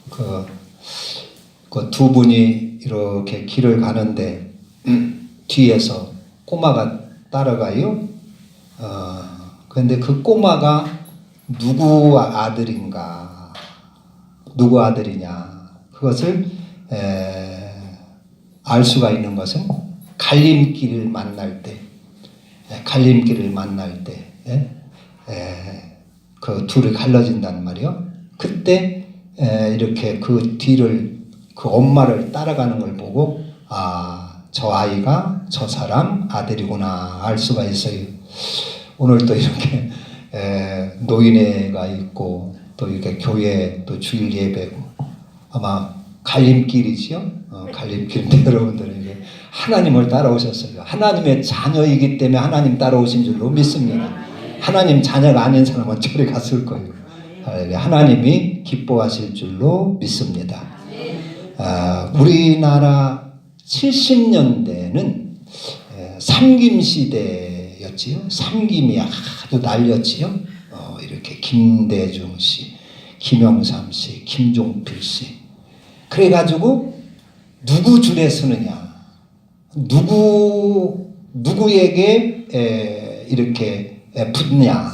그 두 분이 이렇게 길을 가는데 뒤에서 꼬마가 따라가요. 그런데 그 꼬마가 누구 아들인가, 누구 아들이냐, 그것을 알 수가 있는 것은 갈림길을 만날 때, 그 둘이 갈라진단 말이요. 그때 이렇게 그 뒤를, 그 엄마를 따라가는 걸 보고 저 아이가 저 사람 아들이구나 알 수가 있어요. 오늘 또 이렇게 노인회가 있고 또 이렇게 교회 또 주일 예배고 아마 갈림길이지요. 갈림길인데 여러분들에게 하나님을 따라오셨어요. 하나님의 자녀이기 때문에 하나님 따라오신 줄로 믿습니다. 하나님 자녀가 아닌 사람은 저리 갔을 거예요. 하나님이 기뻐하실 줄로 믿습니다. 우리나라 70년대는 삼김시대였지요. 삼김이 아주 날렸지요. 이렇게 김대중 씨, 김영삼 씨, 김종필 씨. 그래가지고 누구 줄에 서느냐, 누구에게 이렇게 붙냐,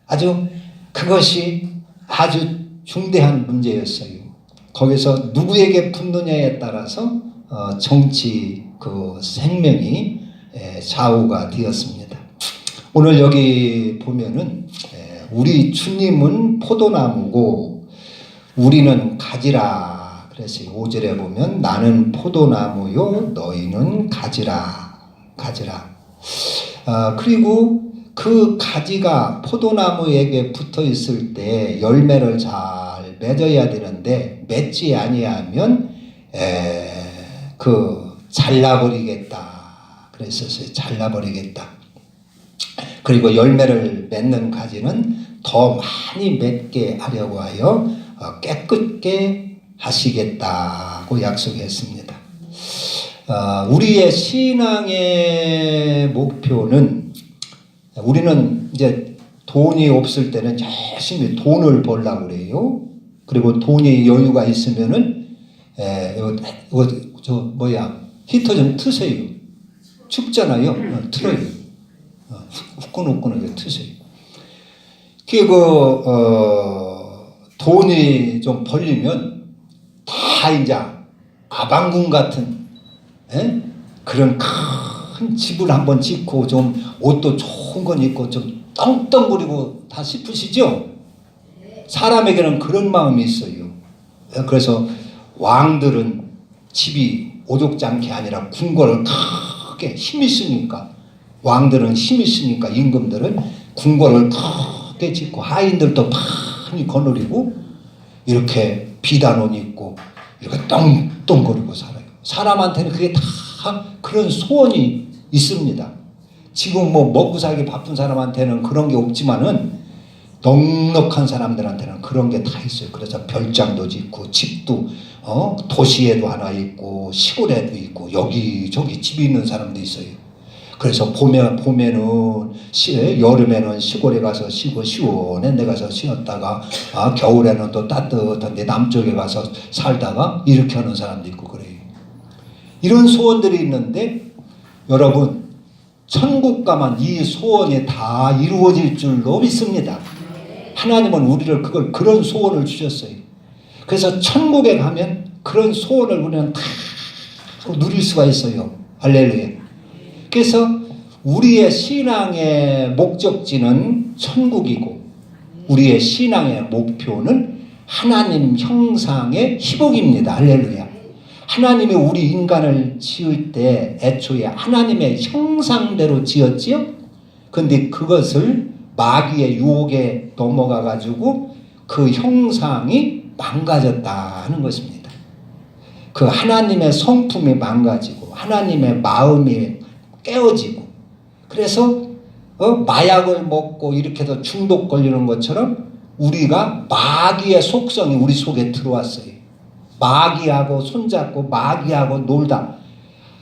아주 그것이 아주 중대한 문제였어요. 거기서 누구에게 붙느냐에 따라서 정치 그 생명이 좌우가 되었습니다. 오늘 여기 보면은 우리 주님은 포도나무고 우리는 가지라. 그래서 5절에 보면 나는 포도나무요 너희는 가지라. 그리고 그 가지가 포도나무에게 붙어 있을 때 열매를 잘 맺어야 되는데 맺지 아니하면 잘라버리겠다. 그래서 잘라버리겠다. 그리고 열매를 맺는 가지는 더 많이 맺게 하려고 하여 깨끗게 하시겠다고 약속했습니다. 우리의 신앙의 목표는, 우리는 이제 돈이 없을 때는 열심히 돈을 벌려고 그래요. 그리고 돈이 여유가 있으면은 히터 좀 트세요. 춥잖아요. 틀어요. 후끈후끈하게 트세요. 돈이 좀 벌리면 다 이제 아방궁 같은 그런 큰 집을 한번 짓고 좀 옷도 좋은 건 입고 좀 떵떵거리고 다 싶으시죠? 사람에게는 그런 마음이 있어요. 그래서 왕들은 집이 오죽장게 아니라 궁궐을 크게 힘이 있으니까, 왕들은 힘이 있으니까 임금들은 궁궐을 크게 짓고 하인들도 많이 거느리고 이렇게 비단 옷 입고 이렇게 떵떵거리고 살아요. 사람한테는 그게 다 그런 소원이 있습니다. 지금 뭐 먹고 살기 바쁜 사람한테는 그런 게 없지만은 넉넉한 사람들한테는 그런 게 다 있어요. 그래서 별장도 짓고 집도 도시에도 하나 있고 시골에도 있고 여기저기 집이 있는 사람도 있어요. 그래서 봄에는 여름에는 시골에 가서 쉬고 시원한 데 가서 쉬었다가 겨울에는 또 따뜻한 데 남쪽에 가서 살다가 이렇게 하는 사람도 있고 그래요. 이런 소원들이 있는데 여러분, 천국 가면 이 소원이 다 이루어질 줄로 믿습니다. 하나님은 우리를 그런 소원을 주셨어요. 그래서 천국에 가면 그런 소원을 우리는 다 누릴 수가 있어요. 할렐루야. 그래서 우리의 신앙의 목적지는 천국이고 우리의 신앙의 목표는 하나님 형상의 희복입니다. 할렐루야. 하나님이 우리 인간을 지을 때 애초에 하나님의 형상대로 지었지요. 그런데 그것을 마귀의 유혹에 넘어가 가지고 그 형상이 망가졌다는 것입니다. 그 하나님의 성품이 망가지고 하나님의 마음이 깨어지고, 그래서 마약을 먹고 이렇게 해서 중독 걸리는 것처럼 우리가 마귀의 속성이 우리 속에 들어왔어요. 마귀하고 손잡고 마귀하고 놀다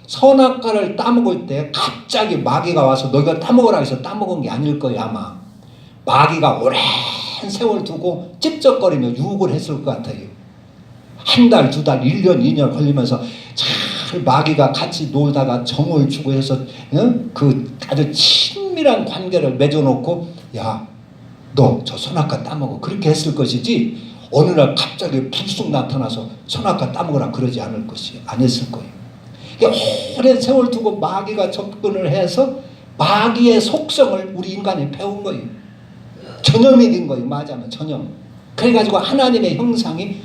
선악과를 따먹을 때 갑자기 마귀가 와서 너 이거 따먹으라 해서 따먹은 게 아닐 거예요. 아마 마귀가 오랜 세월 두고 찝쩍거리며 유혹을 했을 것 같아요. 한 달, 두 달, 1년, 2년 걸리면서 잘 마귀가 같이 놀다가 정을 주고 해서 그 아주 친밀한 관계를 맺어놓고 야, 너 저 선악과 따먹어 그렇게 했을 것이지 어느 날 갑자기 불쑥 나타나서 선악과 따먹으라 그러지 않을 것이 안 했을 거예요. 오랜 세월 두고 마귀가 접근을 해서 마귀의 속성을 우리 인간이 배운 거예요. 전염이 된 거예요. 맞아요. 전염. 그래가지고 하나님의 형상이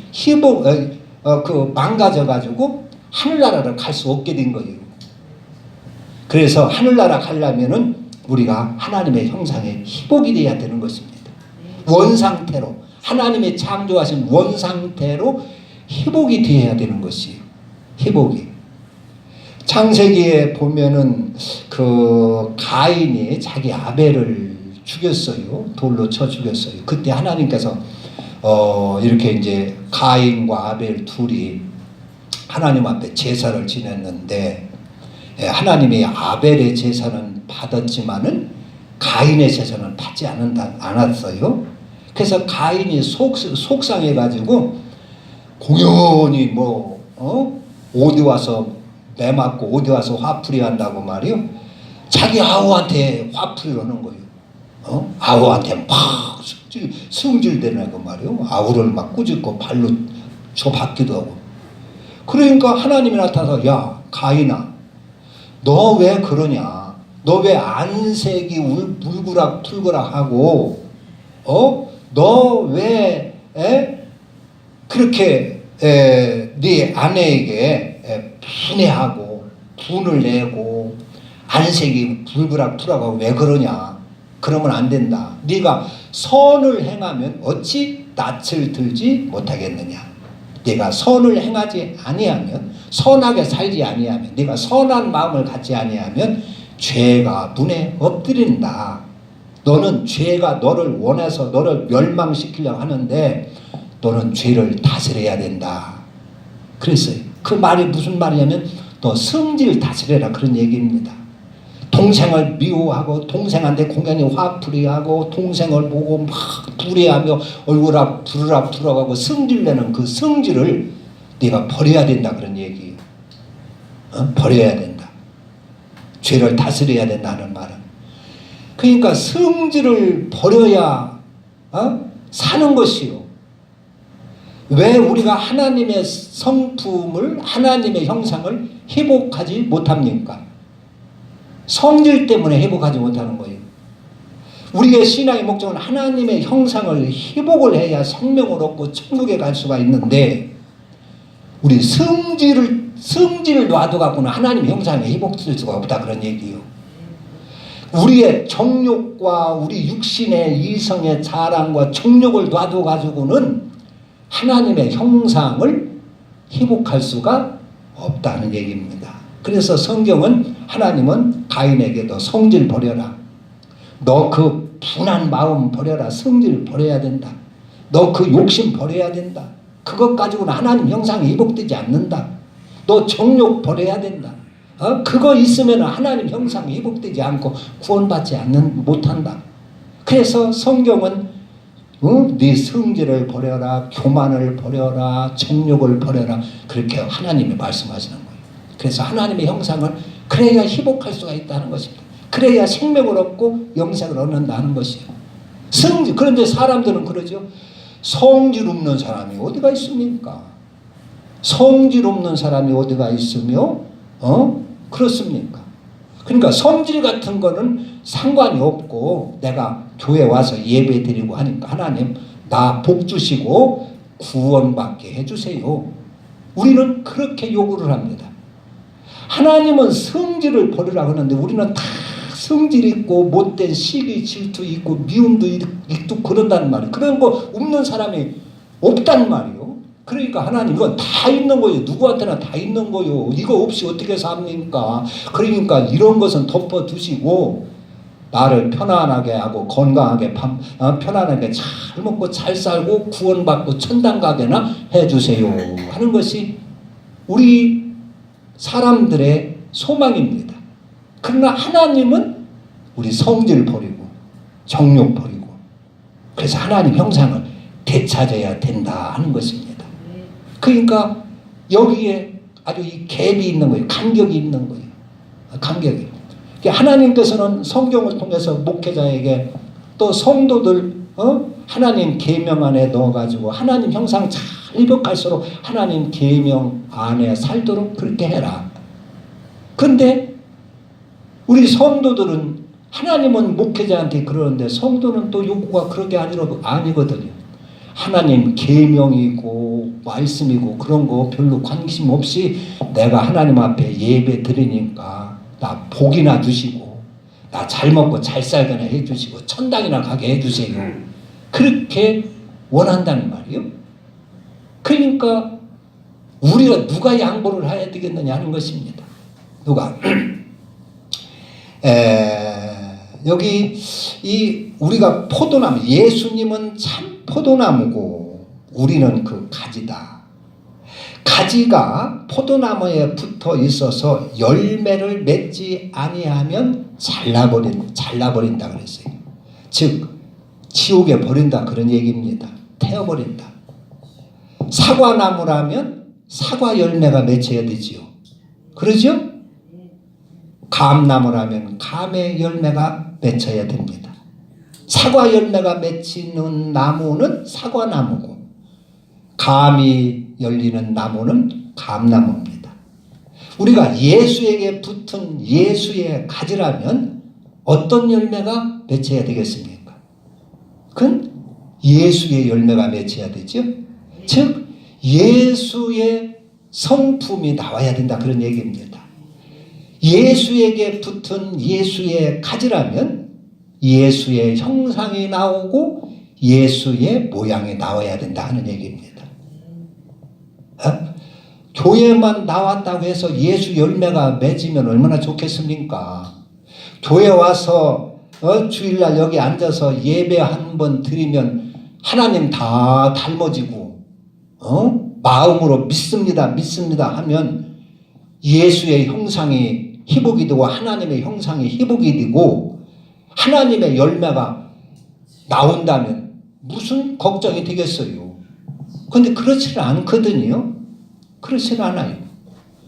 망가져가지고 하늘나라를 갈 수 없게 된 거예요. 그래서 하늘나라 가려면은 우리가 하나님의 형상에 희복이 돼야 되는 것입니다. 원상태로 하나님의 창조하신 원상태로 희복이 되어야 되는 것이에요. 희복이. 창세기에 보면은 그 가인이 자기 아벨을 죽였어요. 돌로 쳐 죽였어요. 그때 하나님께서 이렇게 이제 가인과 아벨 둘이 하나님 앞에 제사를 지냈는데 하나님이 아벨의 제사는 받았지만은 가인의 제사는 받지 않았어요. 그래서 가인이 속상해가지고 공연히 어디 와서 매 맞고 어디 와서 화풀이 한다고 말이요. 자기 아우한테 화풀이를 하는 거예요. 아우한테 막 승질대는 거 말이요. 아우를 막 꾸짖고 발로 쳐박기도 하고. 그러니까 하나님이 나타나서 야 가인아 너 왜 그러냐. 너 왜 안색이 울그락 풀그락 하고 너 왜 그렇게 네 아내에게 분해하고 분을 내고 안색이 불그락 풀어가고 왜 그러냐. 그러면 안 된다. 네가 선을 행하면 어찌 낯을 들지 못하겠느냐. 네가 선을 행하지 아니하면 선하게 살지 아니하면 네가 선한 마음을 갖지 아니하면 죄가 문에 엎드린다. 너는 죄가 너를 원해서 너를 멸망시키려고 하는데 너는 죄를 다스려야 된다. 그랬어요. 그 말이 무슨 말이냐면 너 성질 다스려라 그런 얘기입니다. 동생을 미워하고 동생한테 공연히 화풀이하고 동생을 보고 막 불의하며 얼굴 부르락 불어가고 성질내는 그 성질을 네가 버려야 된다 그런 얘기예요. 버려야 된다. 죄를 다스려야 된다는 말은. 그러니까 성질을 버려야 사는 것이요. 왜 우리가 하나님의 성품을 하나님의 형상을 회복하지 못합니까? 성질 때문에 회복하지 못하는 거예요. 우리의 신앙의 목적은 하나님의 형상을 회복을 해야 생명을 얻고 천국에 갈 수가 있는데 우리 성질을 놔둬갖고는 하나님의 형상에 회복될 수가 없다 그런 얘기예요. 우리의 정욕과 우리 육신의 이성의 자랑과 정욕을 놔둬가지고는 하나님의 형상을 회복할 수가 없다는 얘기입니다. 그래서 성경은 하나님은 가인에게도 성질 버려라. 너 그 분한 마음 버려라. 성질 버려야 된다. 너 그 욕심 버려야 된다. 그것 가지고는 하나님 형상이 회복되지 않는다. 너 정욕 버려야 된다. 그거 있으면 하나님 형상이 회복되지 않고 구원받지 못한다. 그래서 성경은 네 성질을 버려라. 교만을 버려라. 정욕을 버려라. 그렇게 하나님이 말씀하시는 거예요. 그래서 하나님의 형상을 그래야 회복할 수가 있다는 것입니다. 그래야 생명을 얻고 영생을 얻는다는 것이에요. 성질. 그런데 사람들은 그러죠. 성질 없는 사람이 어디가 있습니까? 성질 없는 사람이 어디가 있으며 그렇습니까? 그러니까 성질 같은 거는 상관이 없고 내가 교회 와서 예배 드리고 하니까 하나님 나 복 주시고 구원받게 해주세요. 우리는 그렇게 요구를 합니다. 하나님은 성질을 버리라고 하는데 우리는 다 성질 있고 못된 시기 질투 있고 미움도 있고 그런다는 말이에요. 그런 거 없는 사람이 없단 말이에요. 그러니까 하나님 이건 다 있는 거예요. 누구한테나 다 있는 거예요. 이거 없이 어떻게 삽니까? 그러니까 이런 것은 덮어두시고 나를 편안하게 하고 건강하게 편안하게 잘 먹고 잘 살고 구원받고 천당 가게나 해주세요 하는 것이 우리 사람들의 소망입니다. 그러나 하나님은 우리 성질 버리고 정욕 버리고 그래서 하나님 형상을 되찾아야 된다 하는 것입니다. 그러니까 여기에 아주 이 갭이 있는 거예요. 간격이 있는 거예요. 간격이. 하나님께서는 성경을 통해서 목회자에게 또 성도들 하나님 계명 안에 넣어가지고 하나님 형상 잘 입어갈수록 하나님 계명 안에 살도록 그렇게 해라. 근데 우리 성도들은 하나님은 목회자한테 그러는데 성도는 또 요구가 그렇게 아니거든요. 하나님 계명이고 말씀이고 그런 거 별로 관심 없이 내가 하나님 앞에 예배 드리니까 나 복이나 주시고 나 잘 먹고 잘 살거나 해주시고 천당이나 가게 해주세요. 그렇게 원한다는 말이에요. 그러니까 우리가 누가 양보를 해야 되겠느냐 하는 것입니다. 누가? 여기 우리가 포도나무, 예수님은 참 포도나무고 우리는 그 가지다. 가지가 포도나무에 붙어 있어서 열매를 맺지 아니하면 잘라버린다 그랬어요. 즉 지옥에 버린다 그런 얘기입니다. 태워버린다. 사과나무라면 사과 열매가 맺혀야 되지요. 그러죠? 감나무라면 감의 열매가 맺혀야 됩니다. 사과 열매가 맺히는 나무는 사과나무고 감이 열리는 나무는 감나무입니다. 우리가 예수에게 붙은 예수의 가지라면 어떤 열매가 맺혀야 되겠습니까? 그건 예수의 열매가 맺혀야 되죠. 즉 예수의 성품이 나와야 된다 그런 얘기입니다. 예수에게 붙은 예수의 가지라면 예수의 형상이 나오고 예수의 모양이 나와야 된다 하는 얘기입니다. 교회만 나왔다고 해서 예수 열매가 맺으면 얼마나 좋겠습니까? 교회 와서 주일날 여기 앉아서 예배 한 번 드리면 하나님 다 닮아지고 마음으로 믿습니다 하면 예수의 형상이 희복이 되고 하나님의 형상이 희복이 되고 하나님의 열매가 나온다면 무슨 걱정이 되겠어요? 그런데 그렇지는 않거든요. 그렇지는 않아요.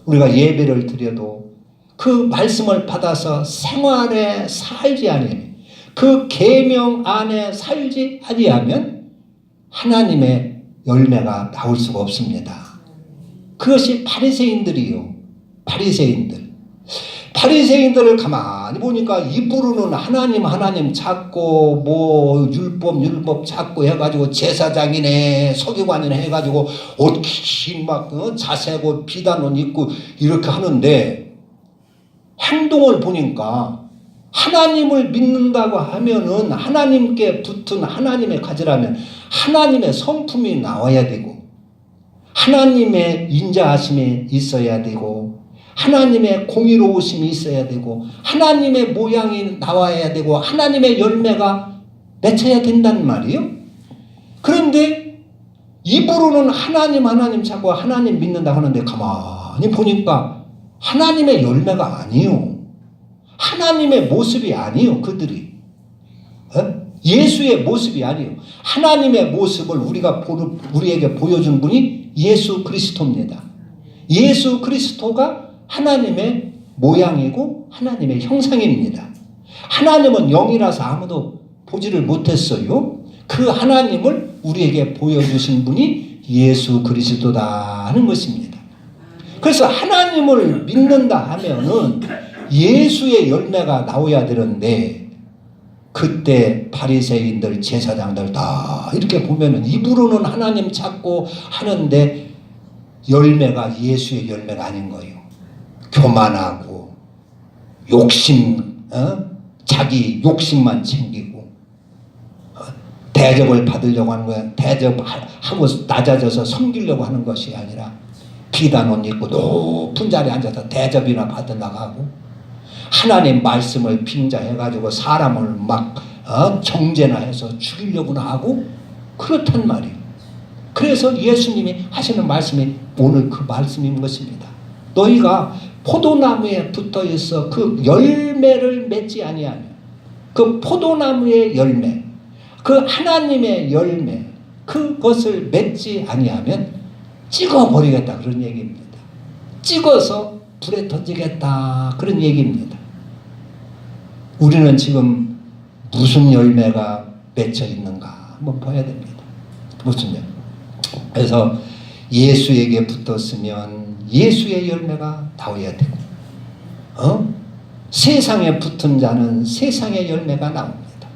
우리가 예배를 드려도 그 말씀을 받아서 생활에 살지 아니하면 그 계명 안에 살지 아니하면 하나님의 열매가 나올 수가 없습니다. 그것이 바리새인들이요. 바리새인들을 가만히 보니까 입으로는 하나님 찾고 뭐 율법 찾고 해가지고 제사장이네 서기관이네 해가지고 옷 긴 막 자세고 비단옷 입고 이렇게 하는데 행동을 보니까 하나님을 믿는다고 하면은 하나님께 붙은 하나님의 가지라면 하나님의 성품이 나와야 되고 하나님의 인자하심이 있어야 되고 하나님의 공의로우심이 있어야 되고 하나님의 모양이 나와야 되고 하나님의 열매가 맺혀야 된단 말이에요. 그런데 입으로는 하나님 찾고 하나님 믿는다 하는데 가만히 보니까 하나님의 열매가 아니요. 하나님의 모습이 아니요. 그들이 예수의 모습이 아니요. 하나님의 모습을 우리에게 보여준 분이 예수 그리스도입니다. 예수 그리스도가 하나님의 모양이고 하나님의 형상입니다. 하나님은 영이라서 아무도 보지를 못했어요. 그 하나님을 우리에게 보여주신 분이 예수 그리스도다 하는 것입니다. 그래서 하나님을 믿는다 하면은 예수의 열매가 나와야 되는데 그때 바리새인들 제사장들 다 이렇게 보면은 입으로는 하나님 찾고 하는데 열매가 예수의 열매가 아닌 거예요. 교만하고 욕심, 자기 욕심만 챙기고 대접을 받으려고 하는 거야. 대접하고 낮아져서 섬기려고 하는 것이 아니라 비단옷 입고 높은 자리에 앉아서 대접이나 받으려고 하고 하나님 말씀을 빙자해가지고 사람을 막 정죄나 해서 죽이려고나 하고 그렇단 말이에요. 그래서 예수님이 하시는 말씀이 오늘 그 말씀인 것입니다. 너희가 포도나무에 붙어 있어 그 열매를 맺지 아니하면 그 포도나무의 열매 그 하나님의 열매 그것을 맺지 아니하면 찍어버리겠다 그런 얘기입니다. 찍어서 불에 던지겠다 그런 얘기입니다. 우리는 지금 무슨 열매가 맺혀 있는가 한번 봐야 됩니다. 무슨 열매? 그래서 예수에게 붙었으면 예수의 열매가 나와야 되고, 세상에 붙은 자는 세상의 열매가 나옵니다.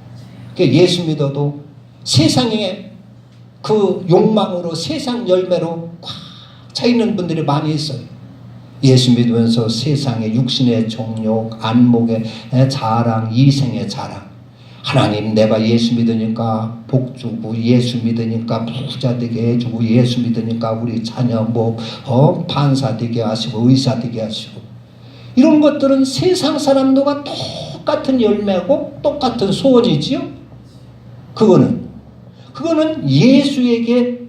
그러니까 예수 믿어도 세상의 그 욕망으로 세상 열매로 꽉 차 있는 분들이 많이 있어요. 예수 믿으면서 세상의 육신의 정욕, 안목의 자랑, 이생의 자랑. 하나님 내가 예수 믿으니까 복 주고, 예수 믿으니까 부자 되게 해주고, 예수 믿으니까 우리 자녀 판사 되게 하시고 의사 되게 하시고, 이런 것들은 세상 사람들과 똑같은 열매고 똑같은 소원이지요. 그거는 예수에게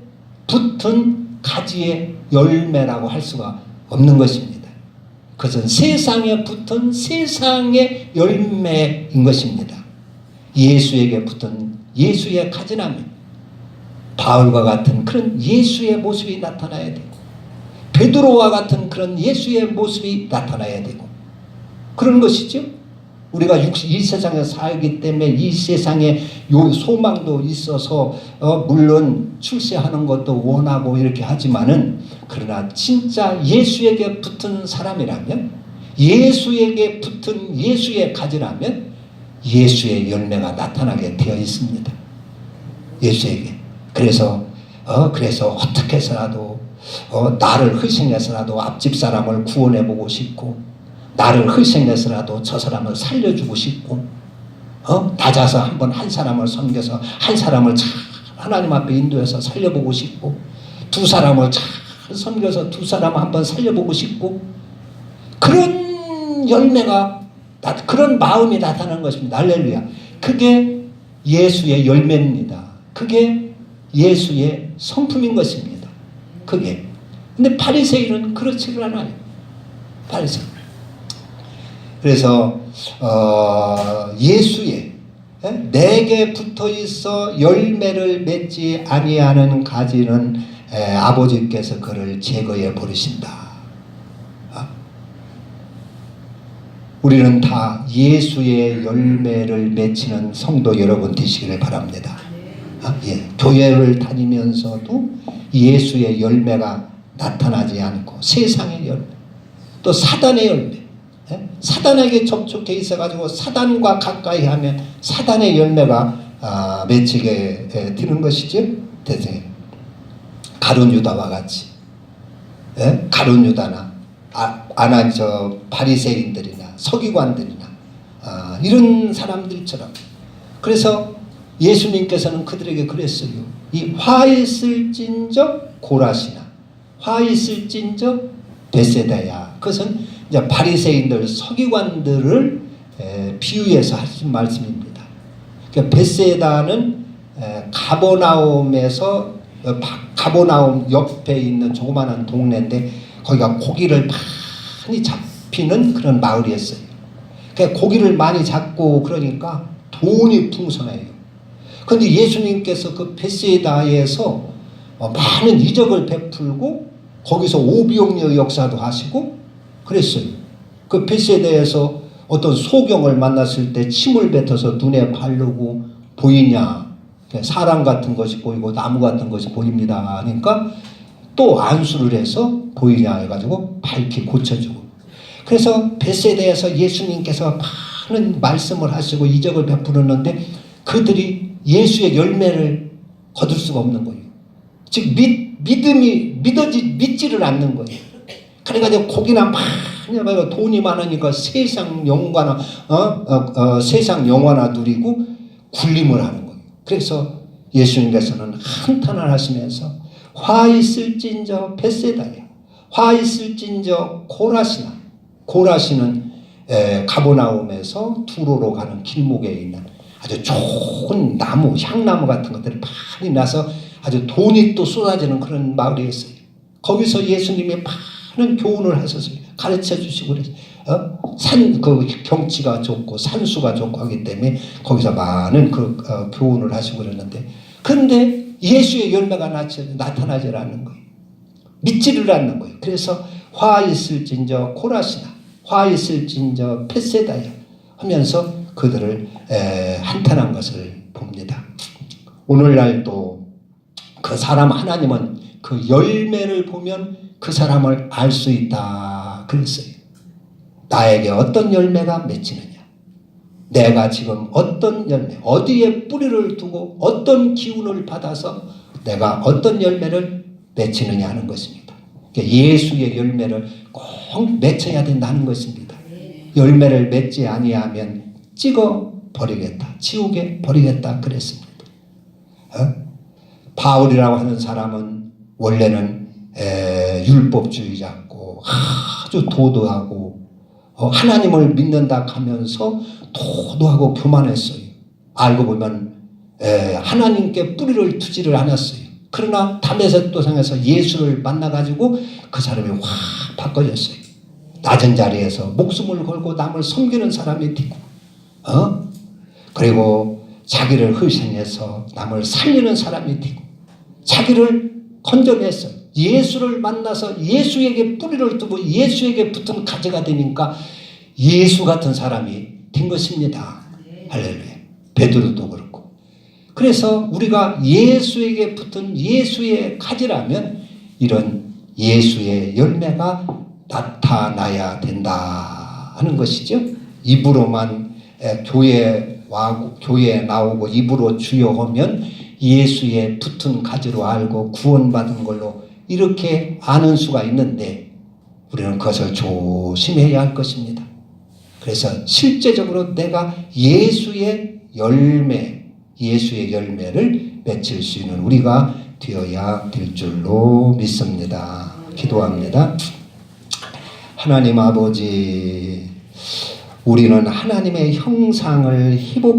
붙은 가지의 열매라고 할 수가 없는 것입니다. 그것은 세상에 붙은 세상의 열매인 것입니다. 예수에게 붙은 예수의 가지나면 바울과 같은 그런 예수의 모습이 나타나야 되고, 베드로와 같은 그런 예수의 모습이 나타나야 되고, 그런 것이죠. 우리가 이 세상에 살기 때문에 이 세상에 요 소망도 있어서 물론 출세하는 것도 원하고 이렇게 하지만은, 그러나 진짜 예수에게 붙은 사람이라면, 예수에게 붙은 예수의 가지라면 예수의 열매가 나타나게 되어 있습니다. 예수에게. 그래서 어떻게 해서라도 나를 희생해서라도 앞집 사람을 구원해 보고 싶고, 나를 희생해서라도 저 사람을 살려주고 싶고, 낮아서 한번 한 사람을 섬겨서 한 사람을 잘 하나님 앞에 인도해서 살려보고 싶고, 두 사람을 잘 섬겨서 두 사람을 한번 살려보고 싶고, 그런 열매가, 그런 마음이 나타나는 것입니다. 할렐루야. 그게 예수의 열매입니다. 그게 예수의 성품인 것입니다. 그게. 근데 바리새인은 그렇지를 않아요. 바리새인. 그래서 예수의 내게 붙어 있어 열매를 맺지 아니하는 가지는 아버지께서 그를 제거해 버리신다. 우리는 다 예수의 열매를 맺히는 성도 여러분 되시기를 바랍니다. 교회를 다니면서도 예수의 열매가 나타나지 않고 세상의 열매, 또 사단의 열매, 사단에게 접촉해 있어가지고 사단과 가까이 하면 사단의 열매가 맺히게 되는 것이죠. 가룟 유다와 같이, 가룟 유다나 바리새인들이나 서기관들이나 이런 사람들처럼. 그래서 예수님께서는 그들에게 그랬어요. 이 화 있을진저 고라시나, 화 있을진저 베세다야. 그것은 이제 바리새인들, 서기관들을 비유해서 하신 말씀입니다. 그러니까 베세다는 가버나움 옆에 있는 조그마한 동네인데, 거기가 고기를 많이 잡히는 그런 마을이었어요. 그러니까 고기를 많이 잡고 그러니까 돈이 풍성해요. 그런데 예수님께서 그 베세다에서 많은 이적을 베풀고 거기서 오병이어 역사도 하시고 그랬어요. 그 베세다에서 어떤 소경을 만났을 때 침을 뱉어서 눈에 바르고 보이냐, 사람 같은 것이 보이고 나무 같은 것이 보입니다 하니까 또 안수를 해서 보이냐 해가지고 밝히 고쳐주고. 그래서 베세다에서 예수님께서 많은 말씀을 하시고 이적을 베푸는데 그들이 예수의 열매를 거둘 수가 없는 거예요. 즉 믿지를 않는 거예요. 그러니까 고기나 많이 먹고 돈이 많으니까 세상 영화나 누리고 군림을 하는 거예요. 그래서 예수님께서는 한탄을 하시면서 화 있을진저 베세다야, 화 있을진저 고라시나. 고라시는 가버나움에서 두로로 가는 길목에 있는 아주 좋은 나무, 향나무 같은 것들이 많이 나서 아주 돈이 또 쏟아지는 그런 마을이었어요. 거기서 예수님이 많은 교훈을 하셨어요. 가르쳐 주시고 그랬어요. 그 경치가 좋고 산수가 좋고 하기 때문에 거기서 많은 교훈을 하시고 그러는데, 그런데 예수의 열매가 나타나질 않는 거예요. 믿지를 않는 거예요. 그래서 화 있을진저 코라시나, 화 있을진저 벳세다야 하면서 그들을 한탄한 것을 봅니다. 오늘날 또 그 사람, 하나님은 그 열매를 보면 그 사람을 알 수 있다 그랬어요. 나에게 어떤 열매가 맺히느냐, 내가 지금 어떤 열매, 어디에 뿌리를 두고 어떤 기운을 받아서 내가 어떤 열매를 맺히느냐 하는 것입니다. 예수의 열매를 꼭 맺혀야 된다는 것입니다. 열매를 맺지 아니하면 찍어 버리겠다, 지옥에 버리겠다 그랬습니다. 바울이라고 하는 사람은 원래는 율법주의자고 아주 도도하고 하나님을 믿는다 하면서 도도하고 교만했어요. 알고 보면 하나님께 뿌리를 두지를 않았어요. 그러나 다메섹 도상에서 예수를 만나가지고 그 사람이 확 바꿔졌어요. 낮은 자리에서 목숨을 걸고 남을 섬기는 사람이 되고, 그리고 자기를 희생해서 남을 살리는 사람이 되고, 자기를 건져냈어요. 예수를 만나서 예수에게 뿌리를 두고 예수에게 붙은 가지가 되니까 예수 같은 사람이 된 것입니다. 할렐루야. 베드로도 그렇고. 그래서 우리가 예수에게 붙은 예수의 가지라면 이런 예수의 열매가 나타나야 된다 하는 것이죠. 입으로만 교회에 나오고 입으로 주여 하면 예수의 붙은 가지로 알고 구원받은 걸로 이렇게 아는 수가 있는데, 우리는 그것을 조심해야 할 것입니다. 그래서 실제적으로 내가 예수의 열매를 맺힐 수 있는 우리가 되어야 될 줄로 믿습니다. 기도합니다. 하나님 아버지, 우리는 하나님의 형상을 희복